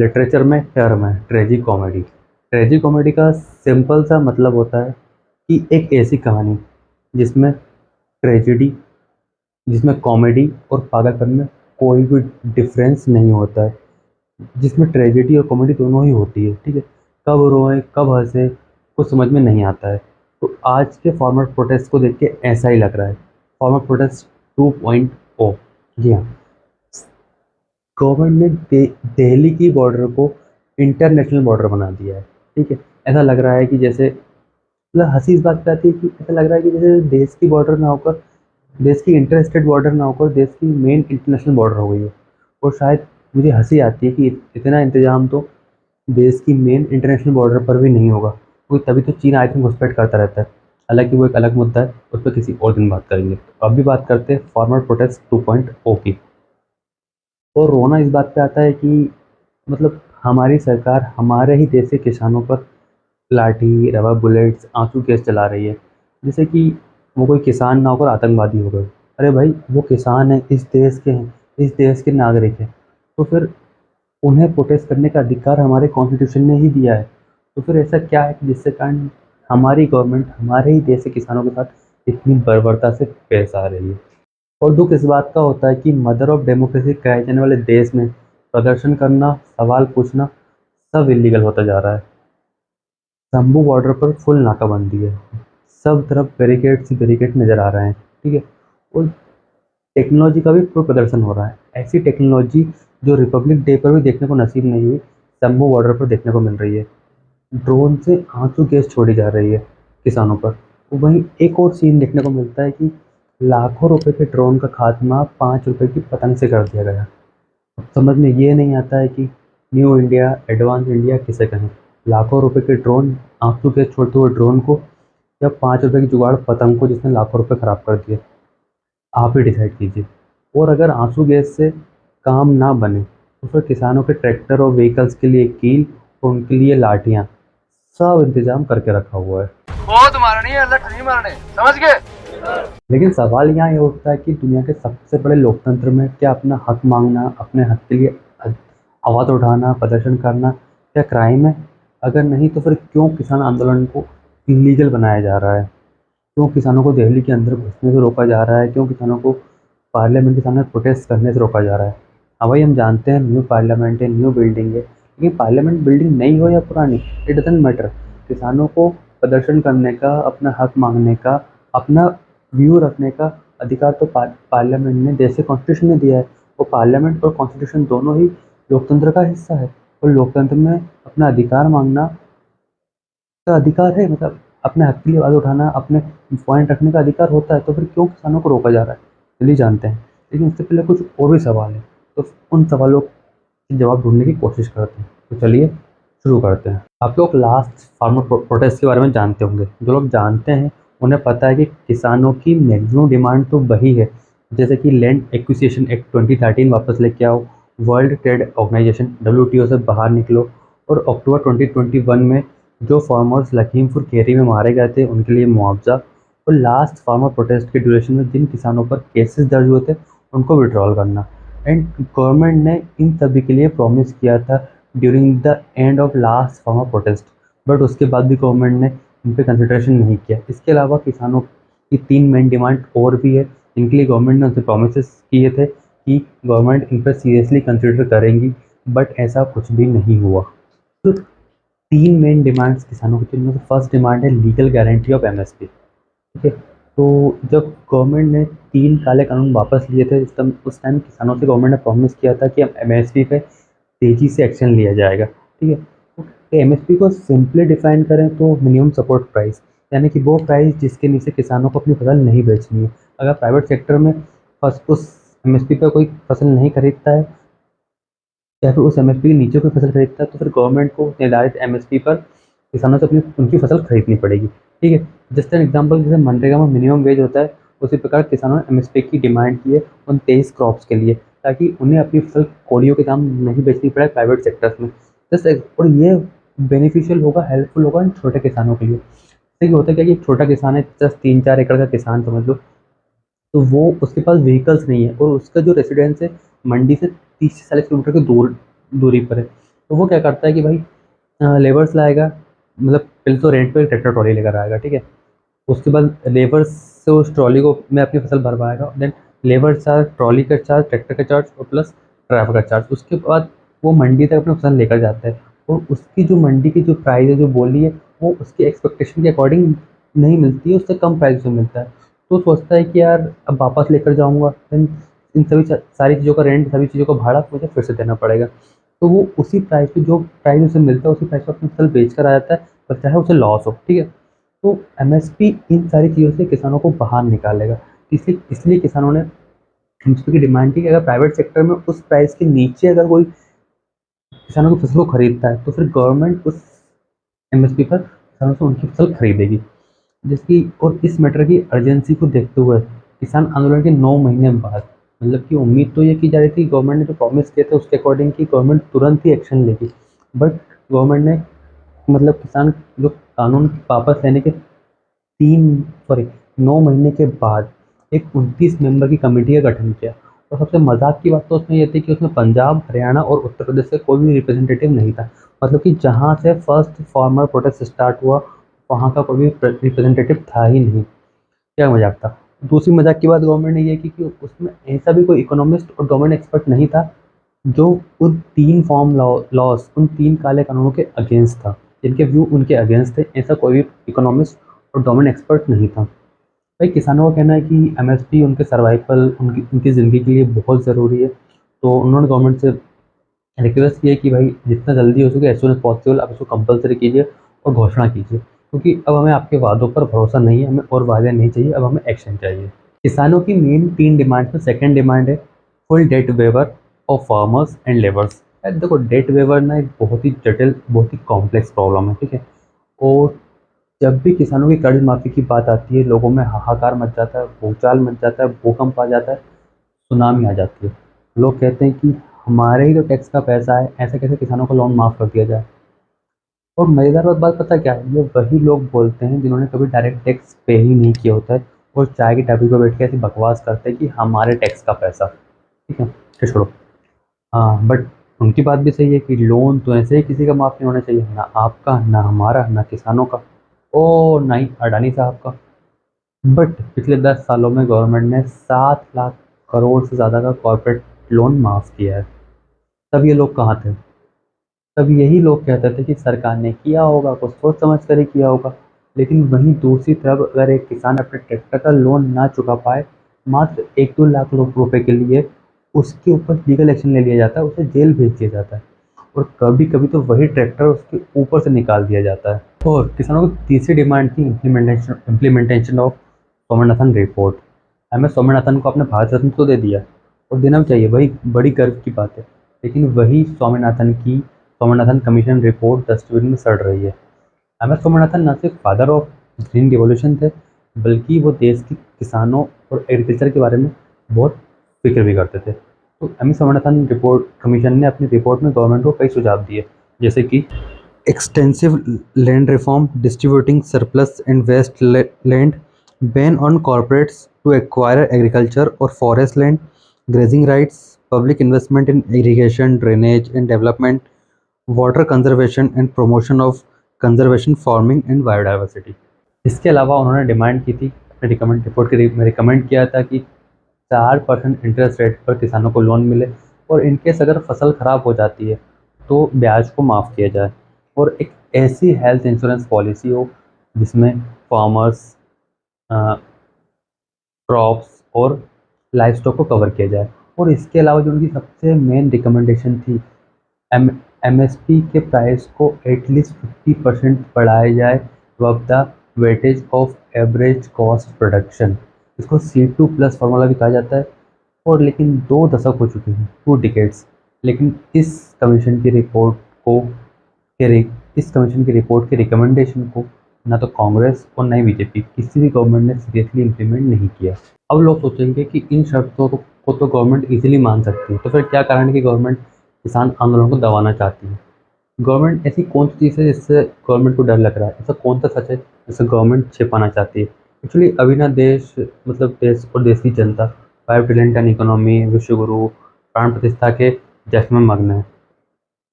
Literature में term है ट्रेजी comedy. ट्रेजी comedy का सिंपल सा मतलब होता है कि एक ऐसी कहानी जिसमें ट्रेजेडी, जिसमें कॉमेडी और पागलपन में कोई भी डिफरेंस नहीं होता है, जिसमें ट्रेजेडी और कॉमेडी दोनों ही होती है। ठीक है, कब रोए कब हंसे कुछ समझ में नहीं आता है। तो आज के फॉर्मर प्रोटेस्ट को देख के ऐसा ही लग रहा है। Farmer protest 2.0। जी हाँ, गवर्नमेंट ने दिल्ली की बॉर्डर को इंटरनेशनल बॉर्डर बना दिया है। ठीक है, ऐसा लग रहा है कि जैसे मतलब हंसी इस बात पे आती है कि ऐसा लग रहा है कि जैसे देश की बॉर्डर ना होकर, देश की इंटर स्टेट बॉर्डर ना होकर देश की मेन इंटरनेशनल बॉर्डर हो गई है। और शायद मुझे हंसी आती है कि इतना इंतजाम तो देश की मेन इंटरनेशनल बॉर्डर पर भी नहीं होगा, क्योंकि तभी तो चीन आई थिंक घुसपैठ करता रहता है। हालांकि वो एक अलग मुद्दा है, उस पर किसी और दिन बात करेंगे। तो अभी बात करते हैं फार्मर प्रोटेस्ट 2.0 की। और रोना इस बात पे आता है कि मतलब हमारी सरकार हमारे ही देश के किसानों पर लाठी, रबर बुलेट्स, आंसू गैस चला रही है, जैसे कि वो कोई किसान ना होकर आतंकवादी हो गए। अरे भाई, वो किसान है, इस देश के हैं, इस देश के नागरिक हैं, तो फिर उन्हें प्रोटेस्ट करने का अधिकार हमारे कॉन्स्टिट्यूशन ने ही दिया है। तो फिर ऐसा क्या है कि जिससे कारण हमारी गवर्नमेंट हमारे ही देश के किसानों के साथ इतनी बर्बरता से पेश आ रही है। और दुख इस बात का होता है कि मदर ऑफ डेमोक्रेसी कहे जाने वाले देश में प्रदर्शन करना, सवाल पूछना सब इलीगल होता जा रहा है। शंभू बॉर्डर पर फुल नाकाबंदी है, सब तरफ बैरिकेड्स ही बैरिकेड नज़र आ रहे हैं। ठीक है, और टेक्नोलॉजी का भी पूरा प्रदर्शन हो रहा है। ऐसी टेक्नोलॉजी जो रिपब्लिक डे पर भी देखने को नसीब नहीं हुई, शंभू बॉर्डर पर देखने को मिल रही है। ड्रोन से आंसू गैस छोड़ी जा रही है किसानों पर। वहीं एक और सीन देखने को मिलता है कि लाखों रुपए के ड्रोन का खात्मा 5 रुपए की पतंग से कर दिया गया। अब समझ में ये नहीं आता है कि न्यू इंडिया, एडवांस इंडिया किसे कहें। लाखों रुपए के ड्रोन, आंसू गैस छोड़ते हुए ड्रोन को, या 5 रुपए की जुगाड़ पतंग को जिसने लाखों रुपए खराब कर दिए। आप ही डिसाइड कीजिए। और अगर आंसू गैस से काम ना बने तो फिर किसानों के ट्रैक्टर और व्हीकल्स के लिए कील और उनके लिए लाठियाँ, सब इंतजाम करके रखा हुआ है। बहुत मारनी है, लठ नहीं मारने, समझ गए। लेकिन सवाल यहाँ ये उठता है कि दुनिया के सबसे बड़े लोकतंत्र में क्या अपना हक मांगना, अपने हक के लिए आवाज़ उठाना, प्रदर्शन करना क्या क्राइम है? अगर नहीं तो फिर क्यों किसान आंदोलन को इलीगल बनाया जा रहा है? क्यों किसानों को दिल्ली के अंदर घुसने से रोका जा रहा है? क्यों किसानों को पार्लियामेंट के सामने प्रोटेस्ट करने से रोका जा रहा है? हाँ भाई, हम जानते हैं न्यू पार्लियामेंट है, न्यू बिल्डिंग है, लेकिन पार्लियामेंट बिल्डिंग नई हो या पुरानी, इट डजेंट मैटर। किसानों को प्रदर्शन करने का, अपना हक मांगने का, अपना व्यू रखने का अधिकार तो पार्लियामेंट ने, देश के कॉन्स्टिट्यूशन ने दिया है। वो पार्लियामेंट और कॉन्स्टिट्यूशन दोनों ही लोकतंत्र का हिस्सा है। और लोकतंत्र में अपना अधिकार मांगना का अधिकार है, मतलब अपने हक के लिए आवाज़ उठाना, अपने पॉइंट रखने का अधिकार होता है। तो फिर क्यों किसानों को रोका जा रहा है? चलिए जानते हैं। लेकिन इससे पहले कुछ और भी सवाल हैं, तो उन सवालों के जवाब ढूंढने की कोशिश करते हैं। तो चलिए शुरू करते हैं। आप लोग लास्ट फार्मर प्रोटेस्ट के बारे में जानते होंगे। जो लोग जानते हैं उन्हें पता है कि किसानों की मैक्सिमम डिमांड तो वही है, जैसे कि लैंड एक्विजिशन एक्ट 2013 वापस लेके आओ, वर्ल्ड ट्रेड ऑर्गेनाइजेशन WTO से बाहर निकलो, और अक्टूबर 2021 में जो फार्मर्स लखीमपुर खीरी में मारे गए थे उनके लिए मुआवजा, और लास्ट फार्मर प्रोटेस्ट के ड्यूरेशन में जिन किसानों पर केसेस दर्ज हुए थे उनको विड्रॉल करना। एंड गवर्नमेंट ने इन सभी के लिए प्रॉमिस किया था during the end of last farmer protest, but उसके बाद भी गवर्नमेंट ने इन पर कंसिडरेशन नहीं किया। इसके अलावा किसानों की 3 मेन डिमांड और भी है, जिनके लिए गवर्नमेंट ने उनसे प्रोमिस किए थे कि गवर्नमेंट इन पर सीरियसली कंसिडर करेंगी, बट ऐसा कुछ भी नहीं हुआ। तो 3 मेन डिमांड्स किसानों की, जिनमें से फर्स्ट डिमांड है लीगल गारंटी ऑफ MSP। ठीक है, तो जब गवर्नमेंट ने 3 काले कानून वापस लिए थे, उस टाइम किसानों से गवर्नमेंट ने प्रॉमिस किया था कि हम MSP पे तेज़ी से एक्शन लिया जाएगा। ठीक है, तो MSP को सिंपली डिफाइन करें तो मिनिमम सपोर्ट प्राइस, यानी कि वो प्राइस जिसके नीचे किसानों को अपनी फसल नहीं बेचनी है। अगर प्राइवेट सेक्टर में उस MSP पर कोई फसल नहीं खरीदता है, या फिर उस MSP के नीचे कोई फसल खरीदता है, तो फिर गवर्नमेंट को निर्धारित MSP पर किसानों से अपनी उनकी फसल खरीदनी पड़ेगी। ठीक है, जस्ट एन एग्जांपल, जैसे मनरेगा में मिनिमम वेज होता है, उसी प्रकार किसानों ने MSP की डिमांड की है उन 23 क्रॉप्स के लिए, ताकि उन्हें अपनी फसल कोड़ियों के दाम नहीं बेचनी पड़े प्राइवेट सेक्टर्स में। और ये बेनिफिशियल होगा, हेल्पफुल होगा इन छोटे किसानों के लिए। जैसे कि होता है क्या कि एक छोटा किसान है, जस्ट 3-4 एकड़ का किसान समझ लो, तो वो उसके पास व्हीकल्स नहीं है, और उसका जो रेसिडेंस है मंडी से 30 से 40 किलोमीटर की दूरी पर है। तो वो क्या करता है कि भाई लेबर्स लाएगा, मतलब पहले तो रेंट पे ट्रैक्टर ट्रॉली लेकर आएगा, ठीक है। उसके बाद लेबर से उस ट्रॉली को में अपनी फसल भरवाएगा, देन लेबर चार्ज, ट्रॉली का चार्ज, ट्रैक्टर का चार्ज और प्लस ड्राइवर का चार्ज। उसके बाद वो मंडी तक अपनी फसल लेकर जाता है, और उसकी जो मंडी की जो प्राइस है, जो बोली है, वो उसकी एक्सपेक्टेशन के अकॉर्डिंग नहीं मिलती है, उससे कम प्राइस में मिलता है। तो सोचता है कि यार अब वापस लेकर जाऊँगा, देन इन सभी सारी चीज़ों का रेंट, सभी चीज़ों का भाड़ा मुझे फिर से देना पड़ेगा। तो वो उसी प्राइस पे, जो प्राइस उसे मिलता है, उसी प्राइस पे अपनी फसल बेच कर आ जाता है, पर चाहे उसे लॉस हो, ठीक है। तो एमएसपी इन सारी चीज़ों से किसानों को बाहर निकालेगा। इसलिए इसलिए किसानों ने एमएसपी की डिमांड की कि अगर प्राइवेट सेक्टर में उस प्राइस के नीचे अगर कोई किसानों की फसल को खरीदता है, तो फिर गवर्नमेंट उस एमएसपी पर किसानों से उनकी फसल खरीदेगी। जिसकी और इस मैटर की अर्जेंसी को देखते हुए किसान आंदोलन के 9 महीने बाद, मतलब कि उम्मीद तो ये की जा रही थी, गवर्नमेंट ने जो प्रॉमिस किए थे उसके अकॉर्डिंग कि गवर्नमेंट तुरंत ही एक्शन लेगी, बट गवर्नमेंट ने, मतलब किसान जो कानून वापस लेने के 9 महीने के बाद एक 29 मेंबर की कमेटी का गठन किया। और सबसे मजाक की बात तो उसमें ये थी कि उसमें पंजाब, हरियाणा और उत्तर प्रदेश से कोई भी रिप्रेजेंटेटिव नहीं था। मतलब कि जहाँ से फर्स्ट फार्मर प्रोटेस्ट स्टार्ट हुआ, वहाँ का कोई भी रिप्रेजेंटेटिव था ही नहीं। क्या मजाक था। दूसरी मजाक की बात गवर्नमेंट ने ये की कि उसमें ऐसा भी कोई इकोनॉमिस्ट और गवर्नमेंट एक्सपर्ट नहीं था जो उन 3 फॉर्म लॉज, उन 3 काले कानूनों के अगेंस्ट था, जिनके व्यू उनके अगेंस्ट थे। ऐसा कोई भी इकोनॉमिस्ट और गवर्नमेंट एक्सपर्ट नहीं था। भाई किसानों का कहना है कि एमएसपी उनके सर्वाइवल, उनकी उनकी ज़िंदगी के लिए बहुत ज़रूरी है। तो उन्होंने गवर्नमेंट से रिक्वेस्ट की है कि भाई जितना जल्दी हो सके, एज सुन एज पॉसिबल आप इसको कंपलसरी कीजिए और घोषणा कीजिए, क्योंकि अब हमें आपके वादों पर भरोसा नहीं है, हमें और वादे नहीं चाहिए, अब हमें एक्शन चाहिए। किसानों की मेन 3 डिमांड में सेकंड डिमांड है full debt waiver of farmers and labours. यार देखो, डेट वेवर ना एक बहुत ही जटिल, बहुत ही कॉम्प्लेक्स प्रॉब्लम है, ठीक है। और जब भी किसानों की कर्ज माफ़ी की बात आती है, लोगों में हाहाकार मच जाता है, भूचाल मच जाता है, भूकंप आ जाता है, सुनामी आ जाती है। लोग कहते हैं कि हमारे ही तो टैक्स का पैसा है, ऐसे कैसे किसानों का लोन माफ़ कर दिया जाए। और मज़ेदार बात पता क्या है, ये वही लोग बोलते हैं जिन्होंने कभी डायरेक्ट टैक्स पे ही नहीं किया होता है, और चाय की टपरी पर बैठ के ऐसी बकवास करते हैं कि हमारे टैक्स का पैसा, ठीक है। कि छोड़ो। हाँ, बट उनकी बात भी सही है कि लोन तो ऐसे ही किसी का माफ़ नहीं होना चाहिए, ना आपका, ना हमारा, ना किसानों का, और ना ही अडानी साहब का। बट पिछले 10 सालों में गवर्नमेंट ने 7 लाख करोड़ से ज़्यादा का कॉर्पोरेट लोन माफ़ किया है। तब ये लोग कहाँ थे? तब यही लोग कहते थे कि सरकार ने किया होगा, कुछ सोच समझ कर ही किया होगा। लेकिन वहीं दूसरी तरफ अगर एक किसान अपने ट्रैक्टर का लोन ना चुका पाए, मात्र 1-2 लाख रुपए के लिए, उसके ऊपर लीगल एक्शन ले लिया जाता है, उसे जेल भेज दिया जाता है, और कभी कभी तो वही ट्रैक्टर उसके ऊपर से निकाल दिया जाता है। और किसानों की तीसरी डिमांड थी implementation of Swaminathan report. M S Swaminathan को अपने भारत रत्न तो दे दिया, और देना भी चाहिए, वही बड़ी गर्व की बात है। लेकिन वही स्वामीनाथन कमीशन रिपोर्ट डस्टबिन में सड़ रही है। एम एस स्वामीनाथन न सिर्फ फादर ऑफ ग्रीन रिवॉल्यूशन थे, बल्कि वो देश के किसानों और एग्रीकल्चर के बारे में बहुत फिक्र भी करते थे। तो M S Swaminathan report commission ने अपनी रिपोर्ट में गवर्नमेंट को कई सुझाव दिए, जैसे कि extensive land reform, distributing surplus and waste land, ban on corporates to acquire agriculture or forest land, grazing rights, public investment in irrigation, drainage and development, water conservation and promotion of conservation farming and biodiversity। इसके अलावा उन्होंने demand की थी, अपने recommend report के में recommend किया था कि 4% इंटरेस्ट रेट पर किसानों को लोन मिले, और इनकेस अगर फसल ख़राब हो जाती है तो ब्याज को माफ़ किया जाए, और एक ऐसी हेल्थ इंश्योरेंस पॉलिसी हो जिसमें फार्मर्स, क्रॉप्स और लाइफ स्टॉक को कवर किया जाए। और इसके अलावा जो उनकी सबसे मेन रिकमेंडेशन थी, एम एमएसपी के प्राइस को एटलीस्ट 50% बढ़ाया जाए अब the weightage of average cost production. इसको C2+ फार्मूला भी कहा जाता है। और लेकिन 2 दशक हो चुके हैं, 2 डिकेड्स, लेकिन कमीशन की रिपोर्ट को इस कमीशन की रिपोर्ट के रिकमेंडेशन को ना तो कांग्रेस और ना ही बीजेपी, किसी भी गवर्नमेंट ने सीरियसली इम्प्लीमेंट नहीं किया। अब लोग सोचेंगे कि इन शर्तों को तो गवर्नमेंट इजीली मान सकती है, तो फिर क्या कारण है कि गवर्नमेंट किसान आंदोलन को दबाना चाहती है? गवर्नमेंट ऐसी कौन सी चीज़ है जिससे गवर्नमेंट को डर लग रहा है? ऐसा कौन सा सच है जिसे गवर्नमेंट छिपाना चाहती है? एक्चुअली अभी ना देश, मतलब देश और देश की जनता 5 ट्रिलियन टन इकोनॉमी, विश्व गुरु, प्राण प्रतिष्ठा के जश्न में मग्न है।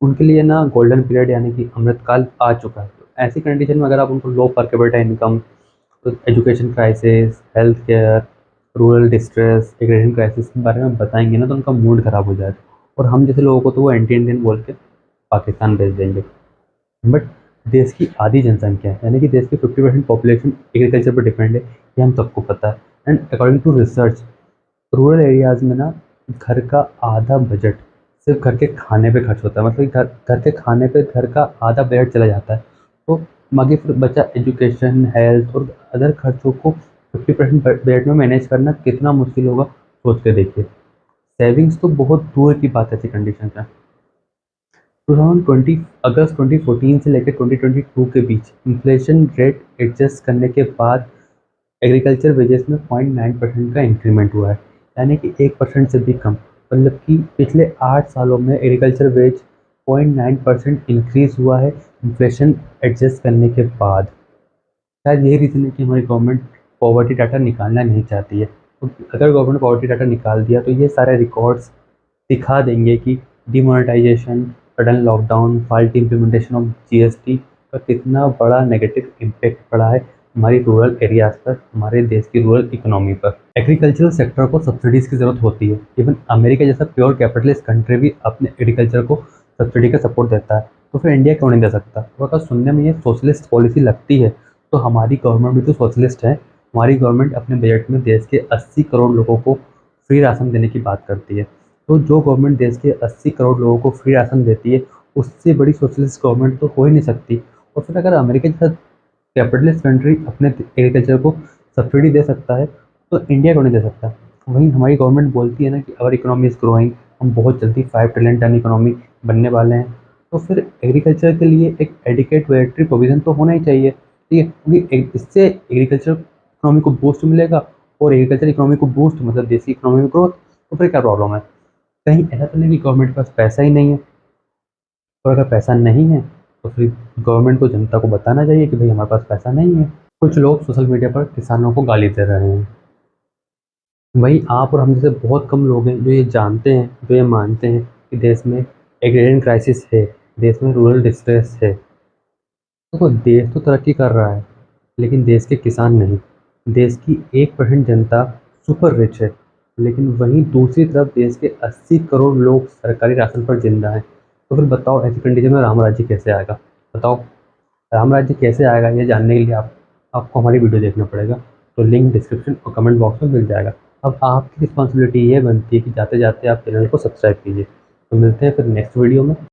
उनके लिए ना गोल्डन पीरियड यानी कि अमृतकाल आ चुका है। तो ऐसी कंडीशन में अगर आप उनको लो पर कैपिटा इनकम, तो education crisis, health care, rural distress, agrarian crisis के बारे में बताएंगे ना, तो उनका मूड खराब हो जाएगा। और हम जैसे लोगों को तो वो एंटी इंडियन बोल के पाकिस्तान भेज देंगे। बट देश की आधी जनसंख्या है, यानी कि देश की 50% पॉपुलेशन एग्रीकल्चर पर डिपेंड है, ये हम सबको पता है। And according to research, rural areas में ना घर का आधा बजट सिर्फ घर के खाने पे खर्च होता है, मतलब कि घर घर के खाने पे घर का आधा बजट चला जाता है। तो बाकी फिर बचा एजुकेशन, हेल्थ और अदर खर्चों को 50% बजट में मैनेज करना कितना मुश्किल होगा, सोच के देखिए। सेविंग्स तो बहुत दूर की बात है ऐसी कंडीशन में। 2020 अगस्त 2014 से लेकर 2022 के बीच इन्फ्लेशन रेट एडजस्ट करने के बाद एग्रीकल्चर वेजेस में 0.9% का इंक्रीमेंट हुआ है, यानी कि 1% से भी कम। मतलब कि पिछले 8 सालों में एग्रीकल्चर वेज 0.9% इंक्रीज हुआ है इन्फ्लेशन एडजस्ट करने के बाद। शायद यही रीज़न है कि हमारी गवर्नमेंट पॉवर्टी डाटा निकालना नहीं चाहती है। तो अगर गवर्नमेंट पॉवर्टी डाटा निकाल दिया तो ये सारे रिकॉर्ड्स दिखा देंगे कि demonetisation, sudden lockdown, faulty implementation of GST का कितना बड़ा नेगेटिव इम्पैक्ट पड़ा है हमारी रूरल एरियाज़ पर, हमारे देश की रूरल इकोनॉमी पर। एग्रीकल्चरल सेक्टर को सब्सिडीज़ की ज़रूरत होती है। इवन अमेरिका जैसा प्योर कैपिटलिस्ट कंट्री भी अपने एग्रीकल्चर को सब्सिडी का सपोर्ट देता है, तो फिर इंडिया क्यों नहीं दे सकता? तो अगर सुनने में ये सोशलिस्ट पॉलिसी लगती है, तो हमारी गवर्नमेंट भी तो सोशलिस्ट है। हमारी गवर्नमेंट अपने बजट में देश के 80 करोड़ लोगों को फ्री राशन देने की बात करती है। तो जो गवर्नमेंट देश के 80 करोड़ लोगों को फ्री राशन देती है, उससे बड़ी सोशलिस्ट गवर्नमेंट तो हो ही नहीं सकती। और फिर अगर अमेरिका जैसा कैपिटलिस्ट कंट्री अपने एग्रीकल्चर को सब्सिडी दे सकता है, तो इंडिया क्यों नहीं दे सकता? वहीं हमारी गवर्नमेंट बोलती है ना कि आवर इकोनॉमी इज़ ग्रोइंग, हम बहुत जल्दी 5 ट्रिलियन टन इकोनॉमी बनने वाले हैं। तो फिर एग्रीकल्चर के लिए एक एडिकेट वेटरी प्रोविज़न तो होना ही चाहिए, ठीक है? क्योंकि इससे एग्रीकल्चर इकोनॉमी को बूस्ट मिलेगा, और एग्रीकल्चर इकोनॉमी को बूस्ट मतलब देसी इकोनॉमी में ग्रोथ। तो फिर क्या प्रॉब्लम है? कहीं ऐसा तो नहीं कि गवर्नमेंट के पास पैसा ही नहीं है? और अगर पैसा नहीं है, तो फिर गवर्नमेंट को जनता को बताना चाहिए कि भाई हमारे पास पैसा नहीं है। कुछ लोग सोशल मीडिया पर किसानों को गाली दे रहे हैं। वहीं आप और हम जैसे बहुत कम लोग हैं जो ये जानते हैं, जो ये मानते हैं कि देश में एग्रेरियन क्राइसिस है, देश में रूरल डिस्ट्रेस है। देखो, देश तो तरक्की कर रहा है, लेकिन देश के किसान नहीं। देश की 1% जनता सुपर रिच है, लेकिन वहीं दूसरी तरफ देश के 80 करोड़ लोग सरकारी राशन पर जिंदा हैं। तो फिर बताओ, ऐसी कंडीशन में राम राज्य कैसे आएगा? बताओ, राम राज्य कैसे आएगा? ये जानने के लिए आपको हमारी वीडियो देखना पड़ेगा। तो लिंक डिस्क्रिप्शन और कमेंट बॉक्स में मिल जाएगा। अब आपकी रिस्पॉन्सिबिलिटी ये बनती है कि जाते जाते आप चैनल को सब्सक्राइब कीजिए। तो मिलते हैं फिर नेक्स्ट वीडियो में।